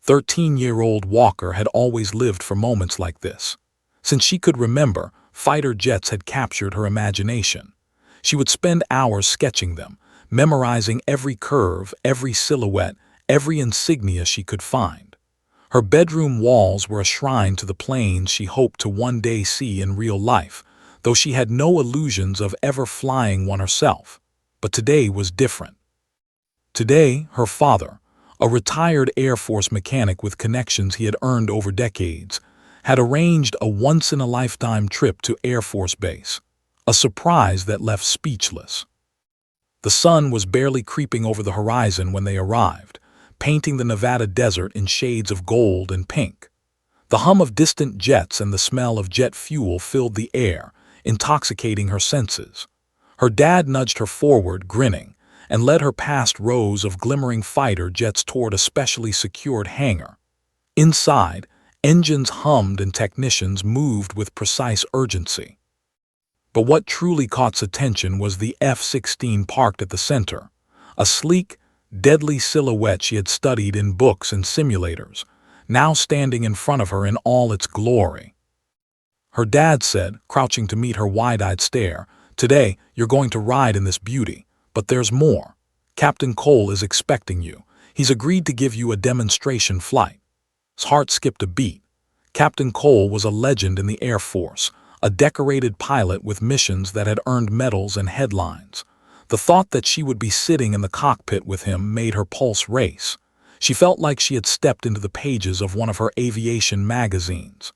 13-year-old Walker had always lived for moments like this. Since she could remember, fighter jets had captured her imagination. She would spend hours sketching them, memorizing every curve, every silhouette, every insignia she could find. Her bedroom walls were a shrine to the planes she hoped to one day see in real life, though she had no illusions of ever flying one herself. But today was different. Today, her father, a retired Air Force mechanic with connections he had earned over decades, had arranged a once-in-a-lifetime trip to Air Force Base, a surprise that left speechless. The sun was barely creeping over the horizon when they arrived, painting the Nevada desert in shades of gold and pink. The hum of distant jets and the smell of jet fuel filled the air, intoxicating her senses. Her dad nudged her forward, grinning, and led her past rows of glimmering fighter jets toward a specially secured hangar. Inside, engines hummed and technicians moved with precise urgency. But what truly caught attention was the F-16 parked at the center, a sleek, deadly silhouette she had studied in books and simulators, now standing in front of her in all its glory. Her dad said, crouching to meet her wide-eyed stare, "Today, you're going to ride in this beauty. But there's more. Captain Cole is expecting you. He's agreed to give you a demonstration flight." His heart skipped a beat. Captain Cole was a legend in the Air Force, a decorated pilot with missions that had earned medals and headlines. The thought that she would be sitting in the cockpit with him made her pulse race. She felt like she had stepped into the pages of one of her aviation magazines.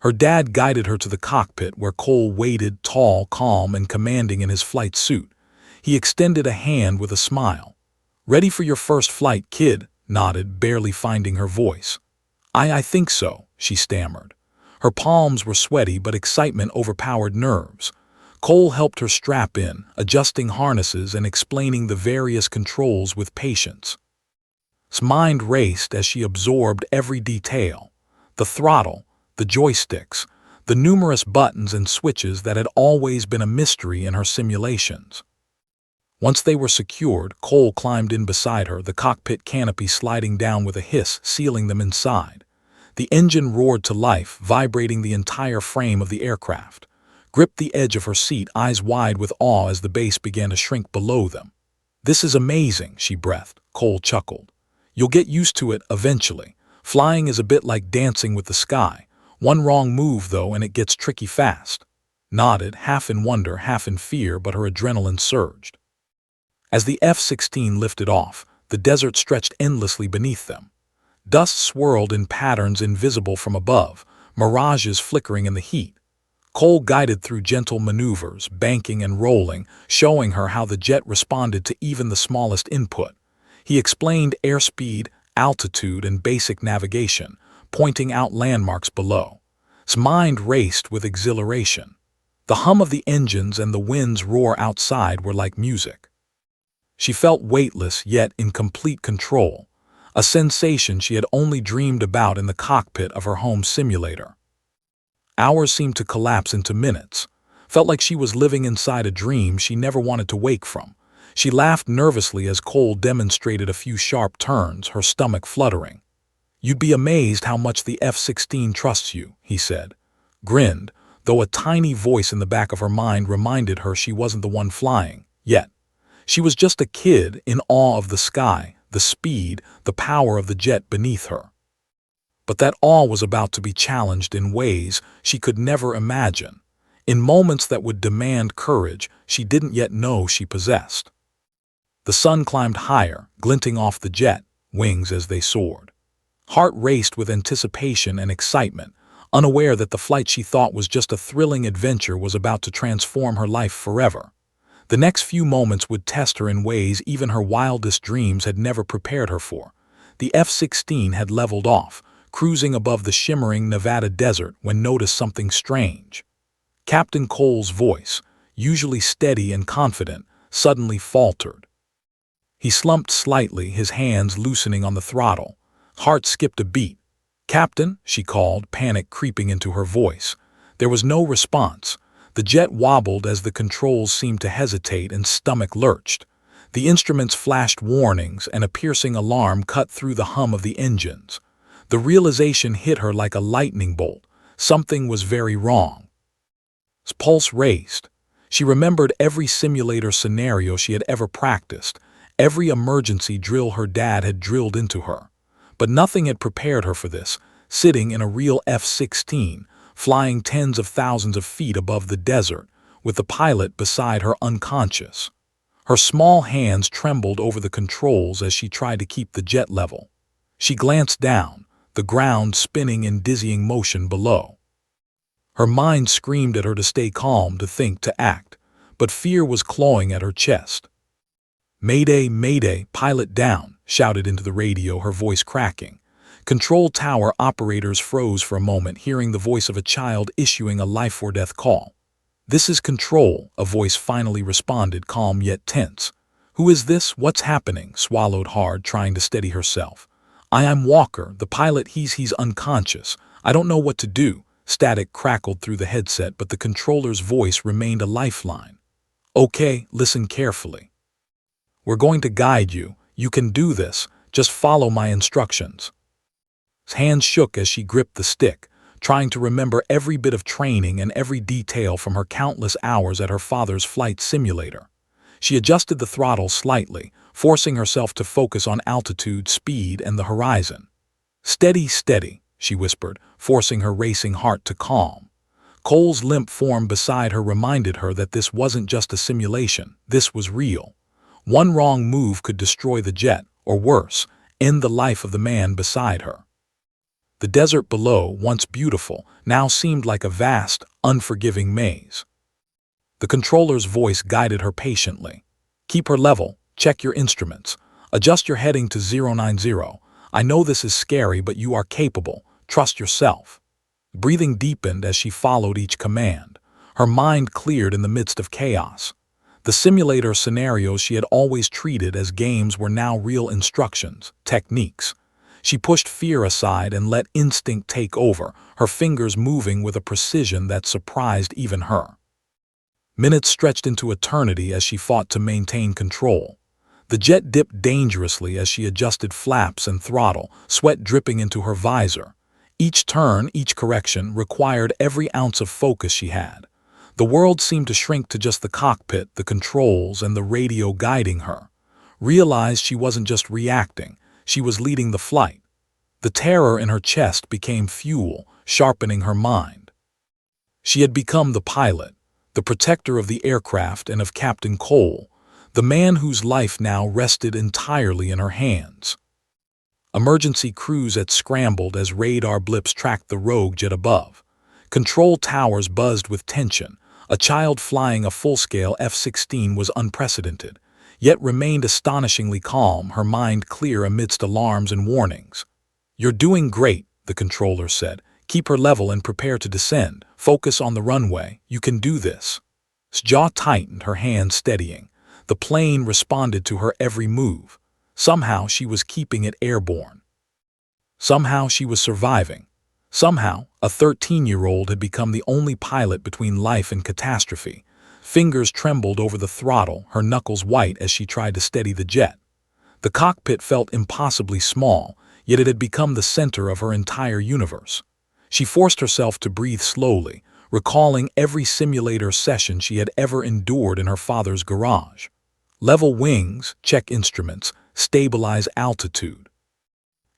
Her dad guided her to the cockpit where Cole waited, tall, calm, and commanding in his flight suit. He extended a hand with a smile. "Ready for your first flight, kid?" nodded, barely finding her voice. I think so," she stammered. Her palms were sweaty, but excitement overpowered nerves. Cole helped her strap in, adjusting harnesses and explaining the various controls with patience. His mind raced as she absorbed every detail: the throttle, the joysticks, the numerous buttons and switches that had always been a mystery in her simulations. Once they were secured, Cole climbed in beside her, the cockpit canopy sliding down with a hiss, sealing them inside. The engine roared to life, vibrating the entire frame of the aircraft. Gripped the edge of her seat, eyes wide with awe as the base began to shrink below them. "This is amazing," she breathed. Cole chuckled. "You'll get used to it eventually. Flying is a bit like dancing with the sky. One wrong move, though, and it gets tricky fast." Nodded, half in wonder, half in fear, but her adrenaline surged. As the F-16 lifted off, the desert stretched endlessly beneath them. Dust swirled in patterns invisible from above, mirages flickering in the heat. Cole guided through gentle maneuvers, banking and rolling, showing her how the jet responded to even the smallest input. He explained airspeed, altitude, and basic navigation, pointing out landmarks below. His mind raced with exhilaration. The hum of the engines and the wind's roar outside were like music. She felt weightless yet in complete control, a sensation she had only dreamed about in the cockpit of her home simulator. Hours seemed to collapse into minutes. Felt like she was living inside a dream she never wanted to wake from. She laughed nervously as Cole demonstrated a few sharp turns, her stomach fluttering. "You'd be amazed how much the F-16 trusts you," he said. Grinned, though a tiny voice in the back of her mind reminded her she wasn't the one flying, yet. She was just a kid in awe of the sky, the speed, the power of the jet beneath her. But that awe was about to be challenged in ways she could never imagine, in moments that would demand courage she didn't yet know she possessed. The sun climbed higher, glinting off the jet wings as they soared. Heart raced with anticipation and excitement, unaware that the flight she thought was just a thrilling adventure was about to transform her life forever. The next few moments would test her in ways even her wildest dreams had never prepared her for. The F-16 had leveled off, cruising above the shimmering Nevada desert when noticed something strange. Captain Cole's voice, usually steady and confident, suddenly faltered. He slumped slightly, his hands loosening on the throttle. Heart skipped a beat. "Captain," she called, panic creeping into her voice. There was no response. The jet wobbled as the controls seemed to hesitate and stomach lurched. The instruments flashed warnings, and a piercing alarm cut through the hum of the engines. The realization hit her like a lightning bolt. Something was very wrong. His pulse raced. She remembered every simulator scenario she had ever practiced, every emergency drill her dad had drilled into her. But nothing had prepared her for this, sitting in a real F-16, flying tens of thousands of feet above the desert, with the pilot beside her unconscious. Her small hands trembled over the controls as she tried to keep the jet level. She glanced down, the ground spinning in dizzying motion below. Her mind screamed at her to stay calm, to think, to act, but fear was clawing at her chest. "Mayday, mayday, pilot down," shouted into the radio, her voice cracking. Control tower operators froze for a moment, hearing the voice of a child issuing a life-or-death call. "This is Control," a voice finally responded, calm yet tense. "Who is this? What's happening?" Swallowed hard, trying to steady herself. "I am Walker, the pilot. He's unconscious. I don't know what to do." Static crackled through the headset, but the controller's voice remained a lifeline. "Okay, listen carefully. We're going to guide you. You can do this. Just follow my instructions." His hands shook as she gripped the stick, trying to remember every bit of training and every detail from her countless hours at her father's flight simulator. She adjusted the throttle slightly, forcing herself to focus on altitude, speed, and the horizon. "Steady, steady," she whispered, forcing her racing heart to calm. Cole's limp form beside her reminded her that this wasn't just a simulation, this was real. One wrong move could destroy the jet, or worse, end the life of the man beside her. The desert below, once beautiful, now seemed like a vast, unforgiving maze. The controller's voice guided her patiently. "Keep her level, check your instruments, adjust your heading to 090. I know this is scary, but you are capable. Trust yourself." Breathing deepened as she followed each command. Her mind cleared in the midst of chaos. The simulator scenarios she had always treated as games were now real instructions, techniques. She pushed fear aside and let instinct take over, her fingers moving with a precision that surprised even her. Minutes stretched into eternity as she fought to maintain control. The jet dipped dangerously as she adjusted flaps and throttle, sweat dripping into her visor. Each turn, each correction, required every ounce of focus she had. The world seemed to shrink to just the cockpit, the controls, and the radio guiding her. Realized she wasn't just reacting, she was leading the flight. The terror in her chest became fuel, sharpening her mind. She had become the pilot, the protector of the aircraft and of Captain Cole, the man whose life now rested entirely in her hands. Emergency crews had scrambled as radar blips tracked the rogue jet above. Control towers buzzed with tension. A child flying a full-scale F-16 was unprecedented, yet remained astonishingly calm, her mind clear amidst alarms and warnings. "You're doing great," the controller said. "Keep her level and prepare to descend. Focus on the runway. You can do this." His jaw tightened, her hands steadying. The plane responded to her every move. Somehow she was keeping it airborne. Somehow she was surviving. Somehow, a 13-year-old had become the only pilot between life and catastrophe. Fingers trembled over the throttle, her knuckles white as she tried to steady the jet. The cockpit felt impossibly small, yet it had become the center of her entire universe. She forced herself to breathe slowly, recalling every simulator session she had ever endured in her father's garage. Level wings, check instruments, stabilize altitude.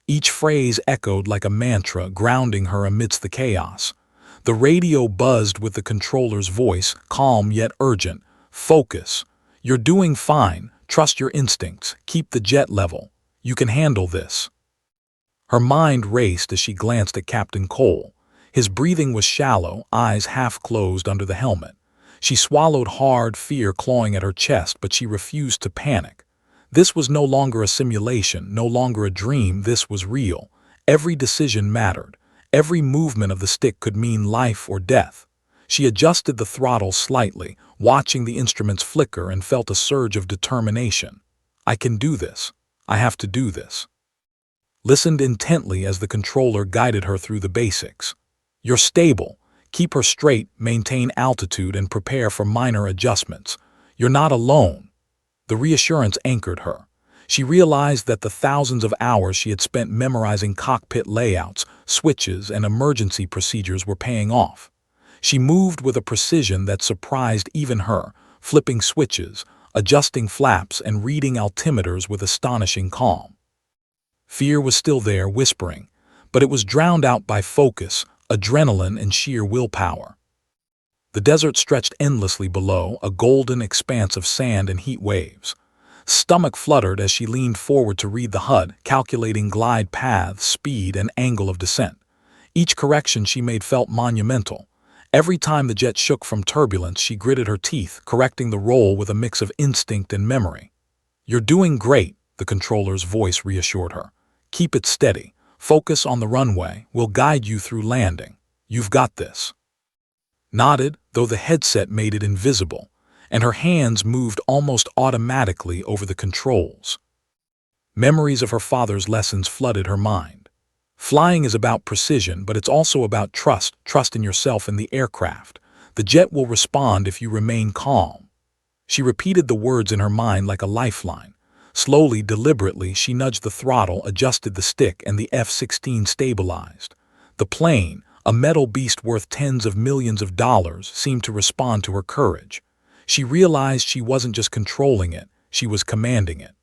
Each phrase echoed like a mantra, grounding her amidst the chaos. The radio buzzed with the controller's voice, calm yet urgent. "Focus. You're doing fine. Trust your instincts. Keep the jet level. You can handle this." Her mind raced as she glanced at Captain Cole. His breathing was shallow, eyes half closed under the helmet. She swallowed hard, fear clawing at her chest, but she refused to panic. This was no longer a simulation, no longer a dream, this was real. Every decision mattered. Every movement of the stick could mean life or death. She adjusted the throttle slightly, watching the instruments flicker, and felt a surge of determination. "I can do this. I have to do this." Listened intently as the controller guided her through the basics. "You're stable. Keep her straight, maintain altitude, and prepare for minor adjustments. You're not alone." The reassurance anchored her. She realized that the thousands of hours she had spent memorizing cockpit layouts, switches, and emergency procedures were paying off. She moved with a precision that surprised even her, flipping switches, adjusting flaps, and reading altimeters with astonishing calm. Fear was still there, whispering, but it was drowned out by focus, adrenaline, and sheer willpower. The desert stretched endlessly below, a golden expanse of sand and heat waves. Stomach fluttered as she leaned forward to read the HUD, calculating glide paths, speed, and angle of descent. Each correction she made felt monumental. Every time the jet shook from turbulence, she gritted her teeth, correcting the roll with a mix of instinct and memory. "You're doing great," the controller's voice reassured her. "Keep it steady. Focus on the runway. We'll guide you through landing. You've got this." Nodded, though the headset made it invisible, and her hands moved almost automatically over the controls. Memories of her father's lessons flooded her mind. Flying is about precision, but it's also about trust in yourself and the aircraft. The jet will respond if you remain calm. She repeated the words in her mind like a lifeline. Slowly, deliberately, she nudged the throttle, adjusted the stick, and the F-16 stabilized. The plane, a metal beast worth tens of millions of dollars, seemed to respond to her courage. She realized she wasn't just controlling it, she was commanding it.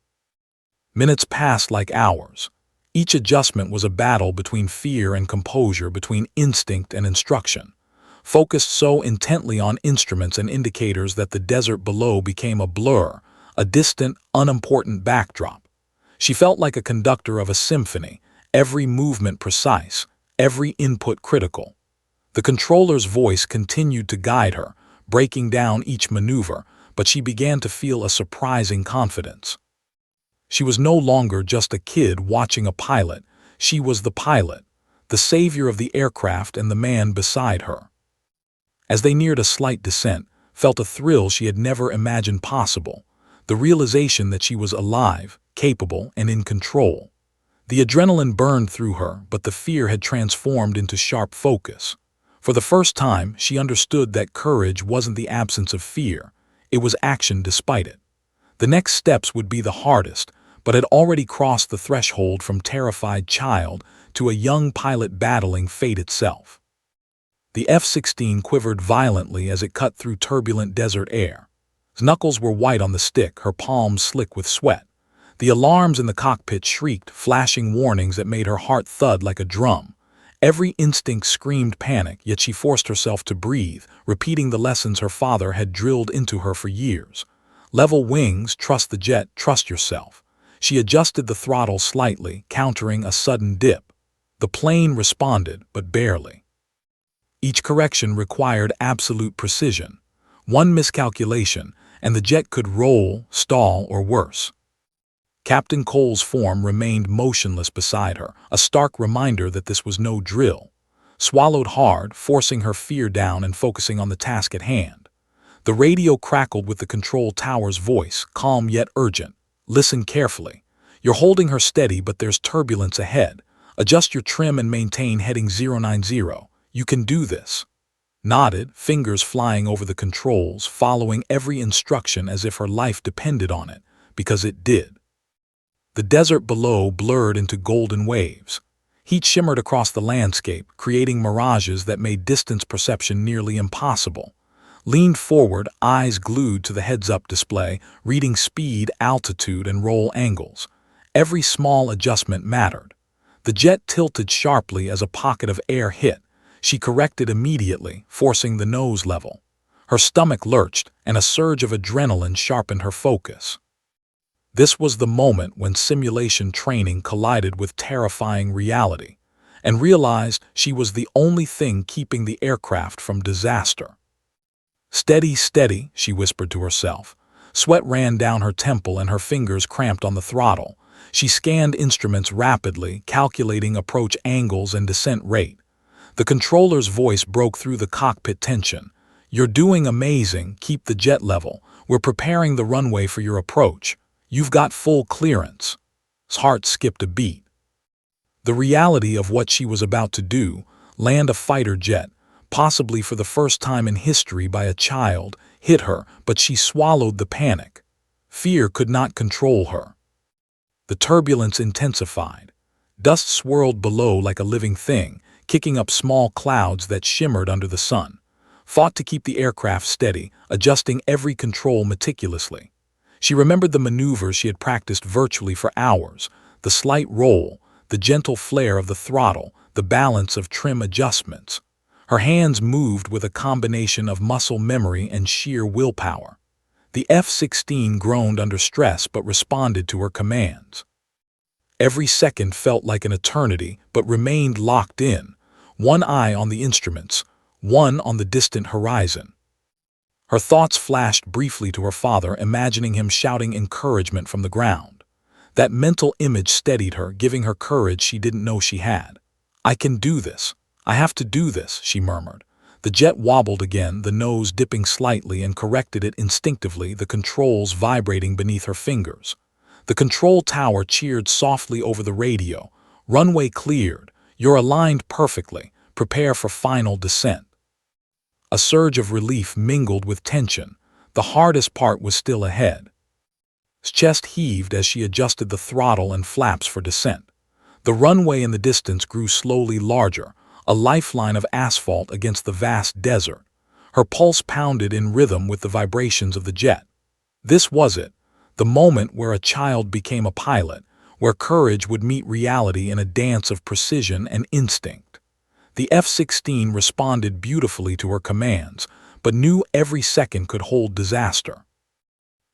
Minutes passed like hours. Each adjustment was a battle between fear and composure, between instinct and instruction. Focused so intently on instruments and indicators that the desert below became a blur, a distant, unimportant backdrop. She felt like a conductor of a symphony, every movement precise, every input critical. The controller's voice continued to guide her, breaking down each maneuver, but she began to feel a surprising confidence. She was no longer just a kid watching a pilot. She was the pilot, the savior of the aircraft, and the man beside her. As they neared a slight descent, felt a thrill she had never imagined possible, the realization that she was alive, capable, and in control. The adrenaline burned through her, but the fear had transformed into sharp focus. For the first time, she understood that courage wasn't the absence of fear, it was action despite it. The next steps would be the hardest, but had already crossed the threshold from terrified child to a young pilot battling fate itself. The F-16 quivered violently as it cut through turbulent desert air. His knuckles were white on the stick, her palms slick with sweat. The alarms in the cockpit shrieked, flashing warnings that made her heart thud like a drum. Every instinct screamed panic, yet she forced herself to breathe, repeating the lessons her father had drilled into her for years. Level wings, trust the jet, trust yourself. She adjusted the throttle slightly, countering a sudden dip. The plane responded, but barely. Each correction required absolute precision. One miscalculation, and the jet could roll, stall, or worse. Captain Cole's form remained motionless beside her, a stark reminder that this was no drill. Swallowed hard, forcing her fear down and focusing on the task at hand. The radio crackled with the control tower's voice, calm yet urgent. "Listen carefully. You're holding her steady, but there's turbulence ahead. Adjust your trim and maintain heading 090. You can do this." Nodded, fingers flying over the controls, following every instruction as if her life depended on it, because it did. The desert below blurred into golden waves. Heat shimmered across the landscape, creating mirages that made distance perception nearly impossible. Leaned forward, eyes glued to the heads-up display, reading speed, altitude, and roll angles. Every small adjustment mattered. The jet tilted sharply as a pocket of air hit. She corrected immediately, forcing the nose level. Her stomach lurched, and a surge of adrenaline sharpened her focus. This was the moment when simulation training collided with terrifying reality, and realized she was the only thing keeping the aircraft from disaster. "Steady, steady," she whispered to herself. Sweat ran down her temple and her fingers cramped on the throttle. She scanned instruments rapidly, calculating approach angles and descent rate. The controller's voice broke through the cockpit tension. "You're doing amazing, keep the jet level. We're preparing the runway for your approach. You've got full clearance." His heart skipped a beat. The reality of what she was about to do, land a fighter jet, possibly for the first time in history by a child, hit her, but she swallowed the panic. Fear could not control her. The turbulence intensified. Dust swirled below like a living thing, kicking up small clouds that shimmered under the sun. Fought to keep the aircraft steady, adjusting every control meticulously. She remembered the maneuvers she had practiced virtually for hours, the slight roll, the gentle flare of the throttle, the balance of trim adjustments. Her hands moved with a combination of muscle memory and sheer willpower. The F-16 groaned under stress but responded to her commands. Every second felt like an eternity but remained locked in, one eye on the instruments, one on the distant horizon. Her thoughts flashed briefly to her father, imagining him shouting encouragement from the ground. That mental image steadied her, giving her courage she didn't know she had. "I can do this. I have to do this," she murmured. The jet wobbled again, the nose dipping slightly, and corrected it instinctively, the controls vibrating beneath her fingers. The control tower cheered softly over the radio. "Runway cleared. You're aligned perfectly. Prepare for final descent." A surge of relief mingled with tension. The hardest part was still ahead. His chest heaved as she adjusted the throttle and flaps for descent. The runway in the distance grew slowly larger, a lifeline of asphalt against the vast desert. Her pulse pounded in rhythm with the vibrations of the jet. This was it, the moment where a child became a pilot, where courage would meet reality in a dance of precision and instinct. The F-16 responded beautifully to her commands, but knew every second could hold disaster.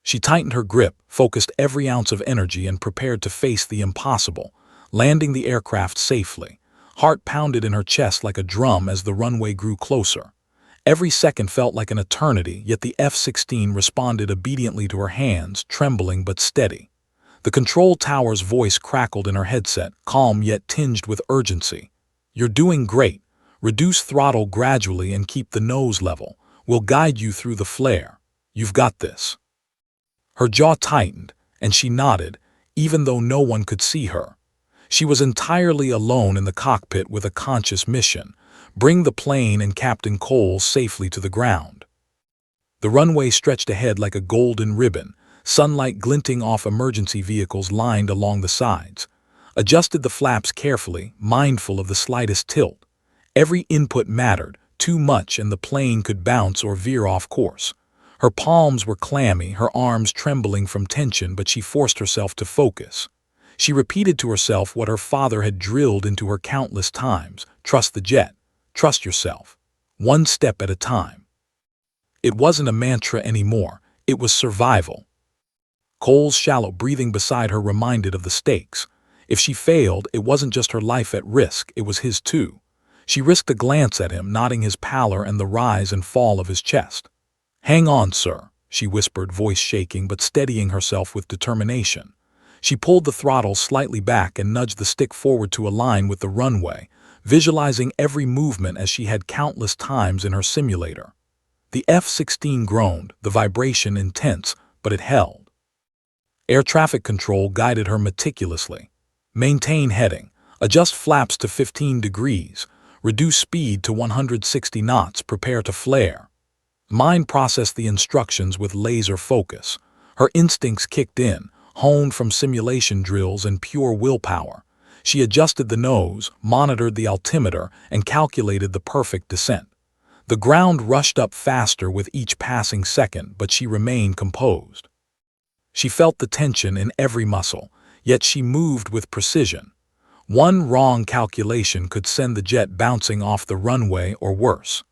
She tightened her grip, focused every ounce of energy, and prepared to face the impossible, landing the aircraft safely. Heart pounded in her chest like a drum as the runway grew closer. Every second felt like an eternity, yet the F-16 responded obediently to her hands, trembling but steady. The control tower's voice crackled in her headset, calm yet tinged with urgency. "You're doing great. Reduce throttle gradually and keep the nose level. We'll guide you through the flare. You've got this." Her jaw tightened, and she nodded, even though no one could see her. She was entirely alone in the cockpit with a conscious mission: bring the plane and Captain Cole safely to the ground. The runway stretched ahead like a golden ribbon, sunlight glinting off emergency vehicles lined along the sides. Adjusted the flaps carefully, mindful of the slightest tilt. Every input mattered, too much and the plane could bounce or veer off course. Her palms were clammy, her arms trembling from tension, but she forced herself to focus. She repeated to herself what her father had drilled into her countless times: trust the jet, trust yourself, one step at a time. It wasn't a mantra anymore, it was survival. Cole's shallow breathing beside her reminded of the stakes. If she failed, it wasn't just her life at risk, it was his too. She risked a glance at him, noting his pallor and the rise and fall of his chest. "Hang on, sir," she whispered, voice shaking but steadying herself with determination. She pulled the throttle slightly back and nudged the stick forward to align with the runway, visualizing every movement as she had countless times in her simulator. The F-16 groaned, the vibration intense, but it held. Air traffic control guided her meticulously. "Maintain heading. Adjust flaps to 15 degrees. Reduce speed to 160 knots. Prepare to flare." Mind processed the instructions with laser focus. Her instincts kicked in, honed from simulation drills and pure willpower. She adjusted the nose, monitored the altimeter, and calculated the perfect descent. The ground rushed up faster with each passing second, but she remained composed. She felt the tension in every muscle, yet she moved with precision. One wrong calculation could send the jet bouncing off the runway or worse.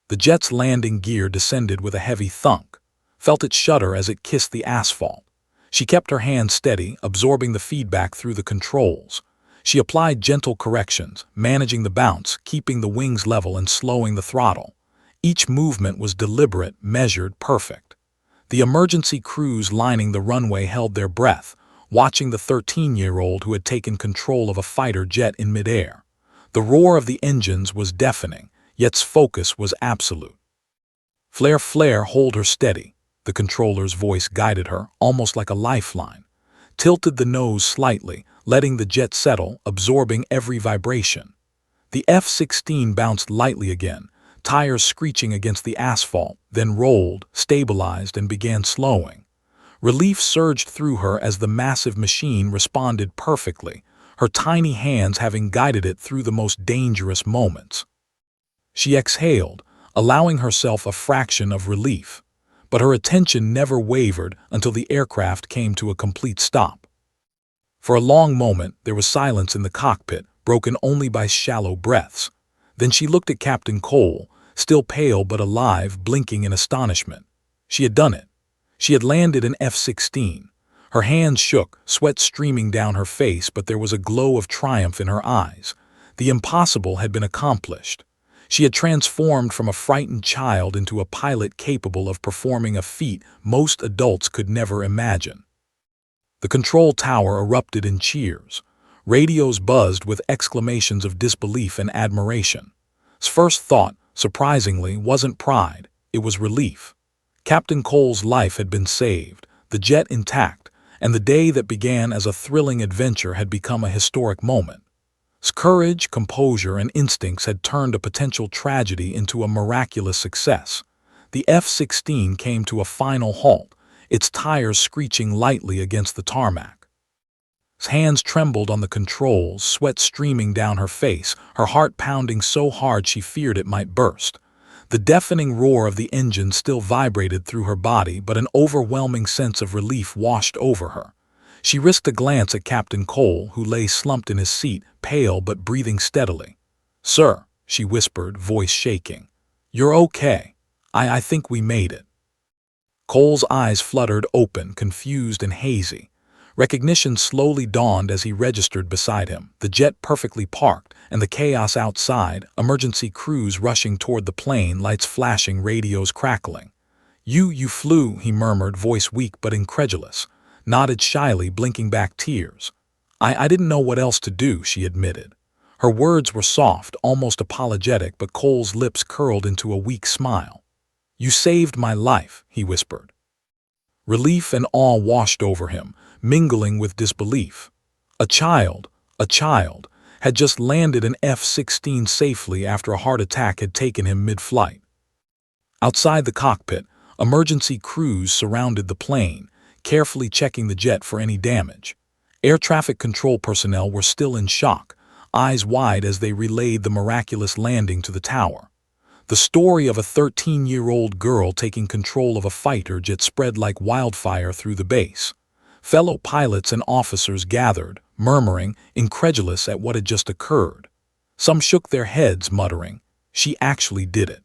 The jet's landing gear descended with a heavy thunk, felt it shudder as it kissed the asphalt. She kept her hand steady, absorbing the feedback through the controls. She applied gentle corrections, managing the bounce, keeping the wings level and slowing the throttle. Each movement was deliberate, measured, perfect. The emergency crews lining the runway held their breath, watching the 13-year-old who had taken control of a fighter jet in midair. The roar of the engines was deafening, yet its focus was absolute. "Flare, flare, hold her steady," the controller's voice guided her, almost like a lifeline. Tilted the nose slightly, letting the jet settle, absorbing every vibration. The F-16 bounced lightly again, tires screeching against the asphalt, then rolled, stabilized, and began slowing. Relief surged through her as the massive machine responded perfectly, her tiny hands having guided it through the most dangerous moments. She exhaled, allowing herself a fraction of relief, but her attention never wavered until the aircraft came to a complete stop. For a long moment, there was silence in the cockpit, broken only by shallow breaths. Then she looked at Captain Cole, still pale but alive, blinking in astonishment. She had done it. She had landed an F-16. Her hands shook, sweat streaming down her face, but there was a glow of triumph in her eyes. The impossible had been accomplished. She had transformed from a frightened child into a pilot capable of performing a feat most adults could never imagine. The control tower erupted in cheers. Radios buzzed with exclamations of disbelief and admiration. His first thought, surprisingly, wasn't pride, it was relief. Captain Cole's life had been saved, the jet intact, and the day that began as a thrilling adventure had become a historic moment. His courage, composure, and instincts had turned a potential tragedy into a miraculous success. The F-16 came to a final halt, its tires screeching lightly against the tarmac. His hands trembled on the controls, sweat streaming down her face, her heart pounding so hard she feared it might burst. The deafening roar of the engine still vibrated through her body, but an overwhelming sense of relief washed over her. She risked a glance at Captain Cole, who lay slumped in his seat, pale but breathing steadily. "Sir," she whispered, voice shaking. "You're okay. I think we made it." Cole's eyes fluttered open, confused and hazy. Recognition slowly dawned as he registered beside him, the jet perfectly parked, and the chaos outside, emergency crews rushing toward the plane, lights flashing, radios crackling. You flew," he murmured, voice weak but incredulous. Nodded shyly, blinking back tears. I didn't know what else to do," she admitted. Her words were soft, almost apologetic, but Cole's lips curled into a weak smile. "You saved my life," he whispered. Relief and awe washed over him, mingling with disbelief. A child, had just landed an F-16 safely after a heart attack had taken him mid-flight. Outside the cockpit, emergency crews surrounded the plane, carefully checking the jet for any damage. Air traffic control personnel were still in shock, eyes wide as they relayed the miraculous landing to the tower. The story of a 13-year-old girl taking control of a fighter jet spread like wildfire through the base. Fellow pilots and officers gathered, murmuring, incredulous at what had just occurred. Some shook their heads, muttering, "She actually did it."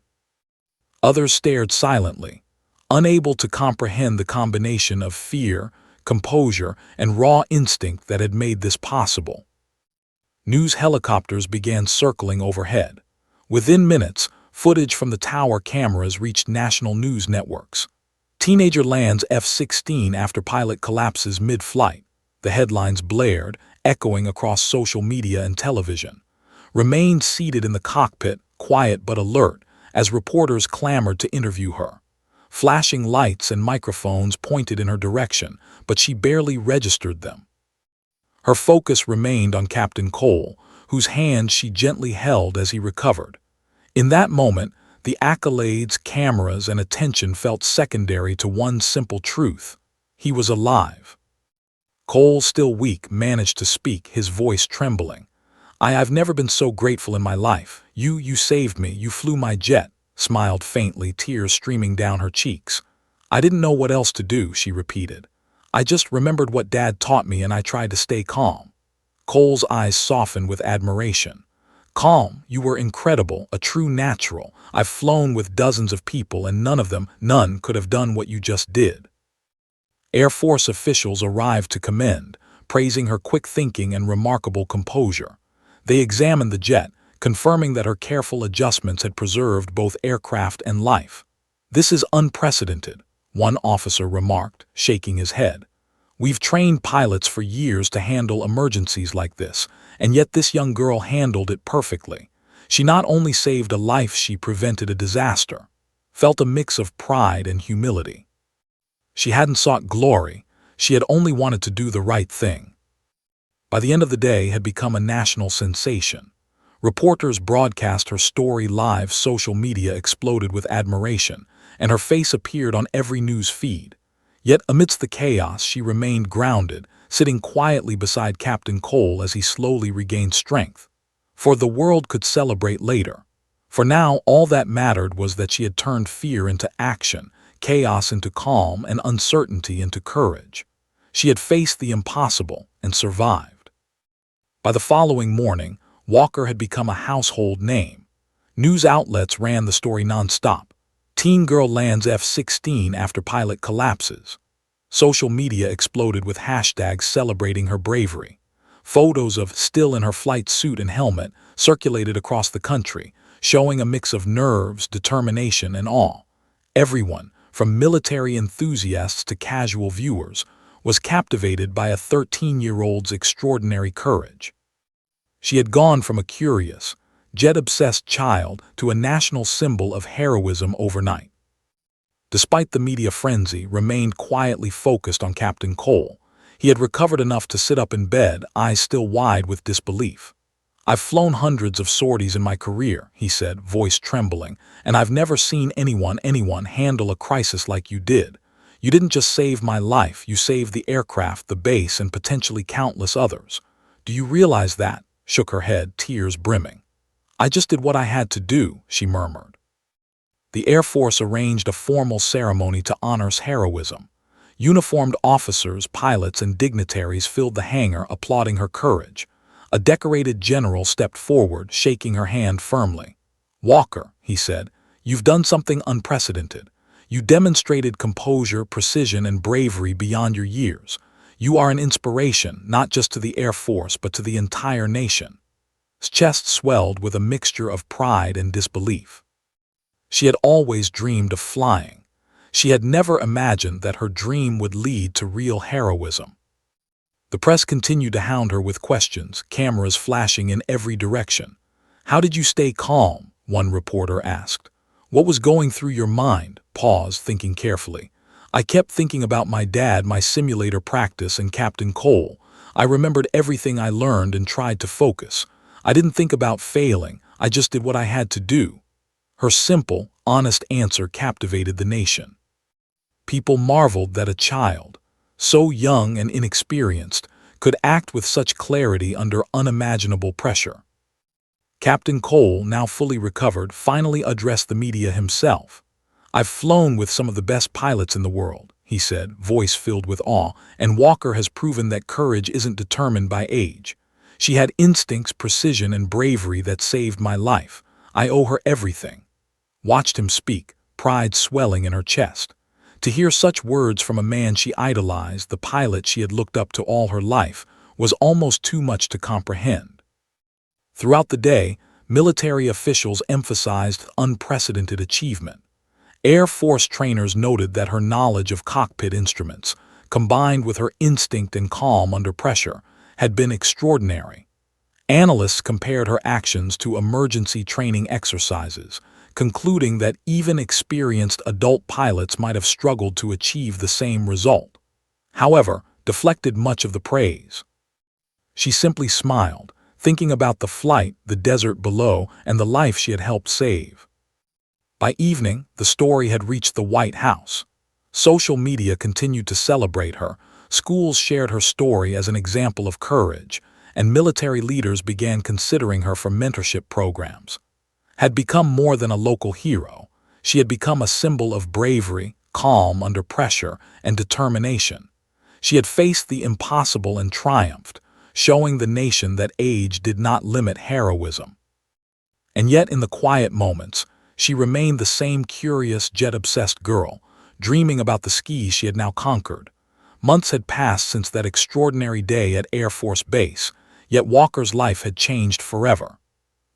Others stared silently, unable to comprehend the combination of fear, composure, and raw instinct that had made this possible. News helicopters began circling overhead. Within minutes, footage from the tower cameras reached national news networks. Teenager lands F-16 after pilot collapses mid-flight. The headlines blared, echoing across social media and television. Remained seated in the cockpit, quiet but alert, as reporters clamored to interview her. Flashing lights and microphones pointed in her direction, but she barely registered them. Her focus remained on Captain Cole, whose hand she gently held as he recovered. In that moment, the accolades, cameras, and attention felt secondary to one simple truth: he was alive. Cole, still weak, managed to speak, his voice trembling. I've never been so grateful in my life. You saved me, you flew my jet," smiled faintly, tears streaming down her cheeks. "I didn't know what else to do," she repeated. "I just remembered what Dad taught me and I tried to stay calm." Cole's eyes softened with admiration. "Calm, you were incredible, a true natural. I've flown with dozens of people and none could have done what you just did." Air Force officials arrived to commend, praising her quick thinking and remarkable composure. They examined the jet, confirming that her careful adjustments had preserved both aircraft and life. "This is unprecedented," one officer remarked, shaking his head. "We've trained pilots for years to handle emergencies like this, and yet this young girl handled it perfectly. She not only saved a life, she prevented a disaster." Felt a mix of pride and humility. She hadn't sought glory, she had only wanted to do the right thing. By the end of the day, had become a national sensation. Reporters broadcast her story live, social media exploded with admiration, and her face appeared on every news feed. Yet amidst the chaos, she remained grounded, sitting quietly beside Captain Cole as he slowly regained strength. For the world could celebrate later. For now, all that mattered was that she had turned fear into action, chaos into calm, and uncertainty into courage. She had faced the impossible and survived. By the following morning, Walker had become a household name. News outlets ran the story nonstop. Teen girl lands F-16 after pilot collapses. Social media exploded with hashtags celebrating her bravery. Photos of still in her flight suit and helmet circulated across the country, showing a mix of nerves, determination, and awe. Everyone, from military enthusiasts to casual viewers, was captivated by a 13-year-old's extraordinary courage. She had gone from a curious, jet-obsessed child to a national symbol of heroism overnight. Despite the media frenzy, remained quietly focused on Captain Cole. He had recovered enough to sit up in bed, eyes still wide with disbelief. "I've flown hundreds of sorties in my career," he said, voice trembling, "and I've never seen anyone handle a crisis like you did. You didn't just save my life, you saved the aircraft, the base, and potentially countless others. Do you realize that?" Shook her head, tears brimming. "I just did what I had to do," she murmured. The Air Force arranged a formal ceremony to honor heroism. Uniformed officers, pilots, and dignitaries filled the hangar, applauding her courage. A decorated general stepped forward, shaking her hand firmly. "Walker," he said, "you've done something unprecedented. You demonstrated composure, precision, and bravery beyond your years. You are an inspiration, not just to the Air Force, but to the entire nation." His chest swelled with a mixture of pride and disbelief. She had always dreamed of flying. She had never imagined that her dream would lead to real heroism. The press continued to hound her with questions, cameras flashing in every direction. "How did you stay calm?" one reporter asked. "What was going through your mind?" Paused, thinking carefully. "I kept thinking about my dad, my simulator practice, and Captain Cole. I remembered everything I learned and tried to focus. I didn't think about failing, I just did what I had to do." Her simple, honest answer captivated the nation. People marveled that a child, so young and inexperienced, could act with such clarity under unimaginable pressure. Captain Cole, now fully recovered, finally addressed the media himself. "I've flown with some of the best pilots in the world," he said, voice filled with awe, "and Walker has proven that courage isn't determined by age. She had instincts, precision, and bravery that saved my life. I owe her everything." Watched him speak, pride swelling in her chest. To hear such words from a man she idolized, the pilot she had looked up to all her life, was almost too much to comprehend. Throughout the day, military officials emphasized unprecedented achievement. Air Force trainers noted that her knowledge of cockpit instruments, combined with her instinct and calm under pressure, had been extraordinary. Analysts compared her actions to emergency training exercises, concluding that even experienced adult pilots might have struggled to achieve the same result. However, deflected much of the praise. She simply smiled, thinking about the flight, the desert below, and the life she had helped save. By evening, the story had reached the White House. Social media continued to celebrate her, schools shared her story as an example of courage, and military leaders began considering her for mentorship programs. Had become more than a local hero, she had become a symbol of bravery, calm under pressure, and determination. She had faced the impossible and triumphed, showing the nation that age did not limit heroism. And yet in the quiet moments, she remained the same curious, jet-obsessed girl, dreaming about the skis she had now conquered. Months had passed since that extraordinary day at Air Force Base, yet Walker's life had changed forever.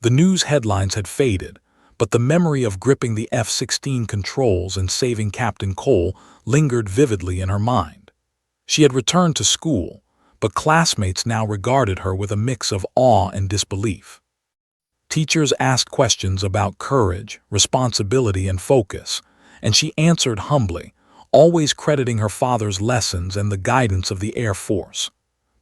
The news headlines had faded, but the memory of gripping the F-16 controls and saving Captain Cole lingered vividly in her mind. She had returned to school, but classmates now regarded her with a mix of awe and disbelief. Teachers asked questions about courage, responsibility, and focus, and she answered humbly, always crediting her father's lessons and the guidance of the Air Force.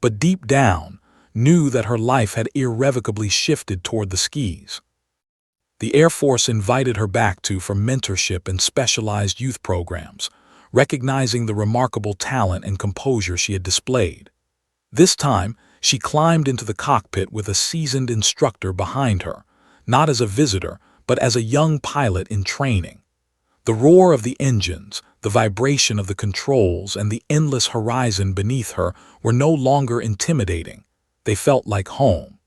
But deep down, knew that her life had irrevocably shifted toward the skis. The Air Force invited her back for mentorship and specialized youth programs, recognizing the remarkable talent and composure she had displayed. This time, she climbed into the cockpit with a seasoned instructor behind her, not as a visitor, but as a young pilot in training. The roar of the engines, the vibration of the controls, and the endless horizon beneath her were no longer intimidating. They felt like home.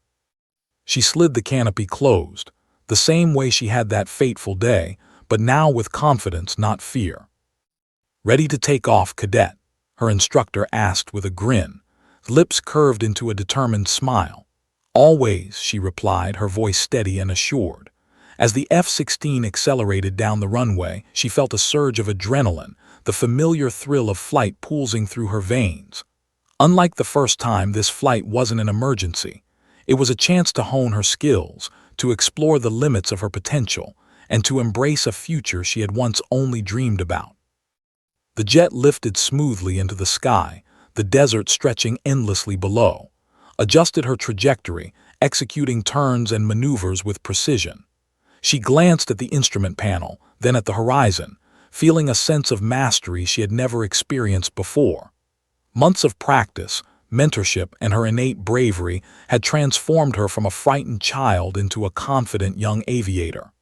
She slid the canopy closed, the same way she had that fateful day, but now with confidence, not fear. "Ready to take off, cadet?" her instructor asked with a grin, lips curved into a determined smile. "Always," she replied, her voice steady and assured. As the F-16 accelerated down the runway, she felt a surge of adrenaline, the familiar thrill of flight pulsing through her veins. Unlike the first time, this flight wasn't an emergency. It was a chance to hone her skills, to explore the limits of her potential, and to embrace a future she had once only dreamed about. The jet lifted smoothly into the sky, the desert stretching endlessly below, adjusted her trajectory, executing turns and maneuvers with precision. She glanced at the instrument panel, then at the horizon, feeling a sense of mastery she had never experienced before. Months of practice, mentorship, and her innate bravery had transformed her from a frightened child into a confident young aviator.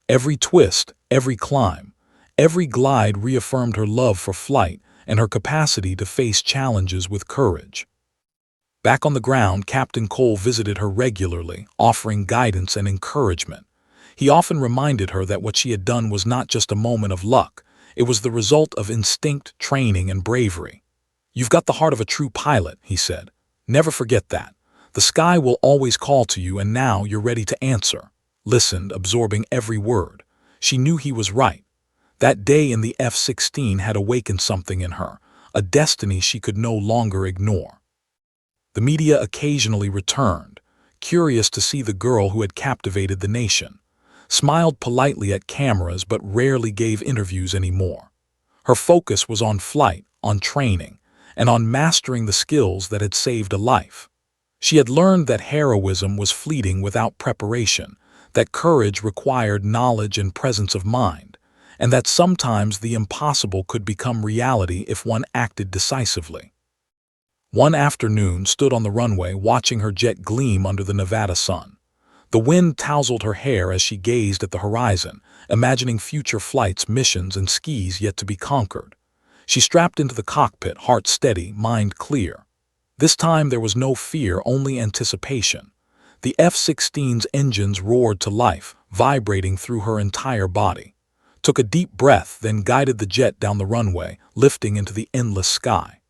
Every twist, every climb, every glide reaffirmed her love for flight and her capacity to face challenges with courage. Back on the ground, Captain Cole visited her regularly, offering guidance and encouragement. He often reminded her that what she had done was not just a moment of luck, it was the result of instinct, training, and bravery. "You've got the heart of a true pilot," he said. "Never forget that. The sky will always call to you, and now you're ready to answer." Listened, absorbing every word. She knew he was right. That day in the F-16 had awakened something in her, a destiny she could no longer ignore. The media occasionally returned, curious to see the girl who had captivated the nation, smiled politely at cameras but rarely gave interviews anymore. Her focus was on flight, on training, and on mastering the skills that had saved a life. She had learned that heroism was fleeting without preparation, that courage required knowledge and presence of mind, and that sometimes the impossible could become reality if one acted decisively. One afternoon stood on the runway watching her jet gleam under the Nevada sun. The wind tousled her hair as she gazed at the horizon, imagining future flights, missions, and skis yet to be conquered. She strapped into the cockpit, heart steady, mind clear. This time there was no fear, only anticipation. The F-16's engines roared to life, vibrating through her entire body. Took a deep breath, then guided the jet down the runway, lifting into the endless sky.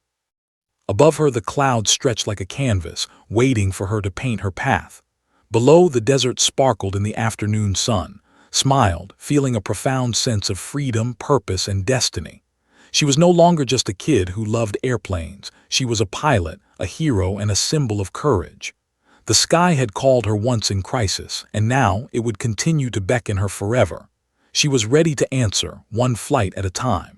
Above her the clouds stretched like a canvas, waiting for her to paint her path. Below, the desert sparkled in the afternoon sun, smiled, feeling a profound sense of freedom, purpose, and destiny. She was no longer just a kid who loved airplanes. She was a pilot, a hero, and a symbol of courage. The sky had called her once in crisis, and now it would continue to beckon her forever. She was ready to answer, one flight at a time.